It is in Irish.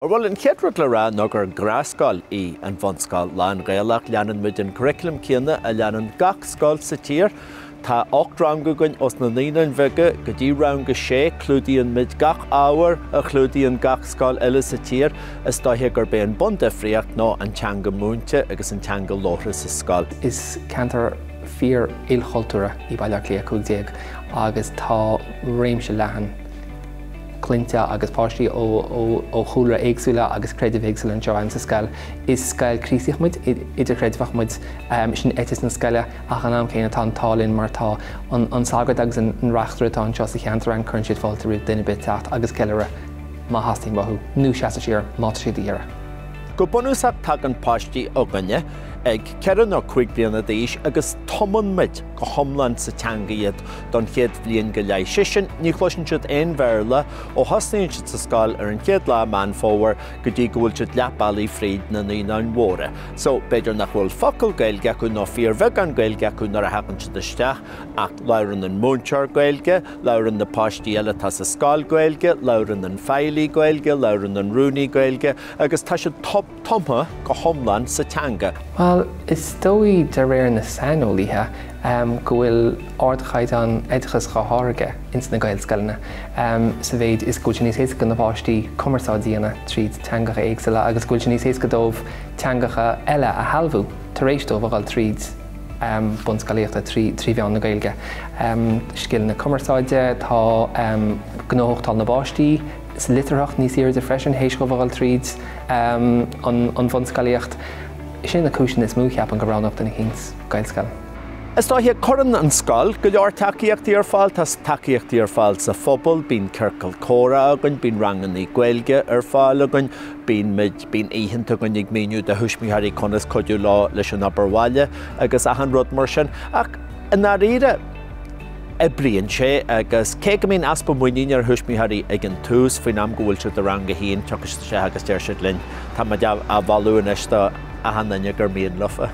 Well, in Chéadrú le rá ná gur gráscáil í an bhunscáil lean Gaelach leanan muid an curriculum céanna a leanan gach scáil sa tír. Tá 8 ranga goin os na níonainn bheige go dtí ranga 6 clúdaíonn muid gach ábhar a chlúdaíonn gach scáil eile sa tír is dáthaigh gur bé an bun difríocht ná an teanga múinte agus an teanga láithre sa scáil. Is cantar fíor ilchultúra í bailach lí a 12 agus tá réimse leathan clínte agus páistí ó chúra éagsúla agus creidimh éagsúla an teáin sa scail is scail críochmuid idir creidimhachmuid sin éitis na scaile a an am céine tá tálinn mar tá an sagad agus an reachtra tá an seo sa cheantar an chun siad fáilte riú duine bit teacht agus ceile má hastín bathú nó seasta siar má siad dhéara. Go bunúsach tag an páistí ó gunne ag ceann ó 5 bliana d'aois agus toman muid go thomlan sa teanga iad don chéad blion go leith sisin ní chluiseann siad aon bhéarla ó thosnaíonn siad sa scáil ar an chéad lá man fómhar go dtí go bhfuil siad leapailí fríd na naoine mhóra. So beidir nach bhfuil focail Gaeilge acu nó fíormheh an Gaeilge acu nar a hapann siad isteach ach labhrann an múintear Gaeilge, labhrann na páistí eile tá sa scáil Gaeilge, labhrann an feilí Gaeilge, labhrann an rúnaí Gaeilge agus tá siad tomtha go thomlan sa teanga. Well, is dóí de réir na sanolíthe go bhfuil ardchaid an edchas go háirge ins na Gaelscoileanna. Sa bhéid is gúil níos éasca na bháistí cumarsáidíana tríd teangacha éagsúla agus gúil níos éasca dómh teangacha eile a halbhú tar éis dómh bháil tríd bunscailíochta trí bheán na Gaeilge. Scill na cumarsáide tá gnóthachtáil na bháistí is litarach níos iad de freisin hééis go bháil tríd an bunscailíocht. Sin na cúsin is múcheap an go ránach den chins Gaelscoil. Is tá hiag corann an scáil go leor takeíochtaí ar fáil tas takeíochtaí ar fáil sa phobal bín circail córa agan bín rangan í Gaeilge ar fáil agan bín éitheanta agan ag míniú de thuismíthaí conas codú lá leis an abarháile agus a an rud mar sin ach in áíre I bríonn sé agus cé go mín aspa muoíine ar thuismíthaí ag an tús faoin am go bhfuil siad a ranga híon tuchas sé agus deir siad linn tá a bhvalúin iste a hananne gur míon lufa.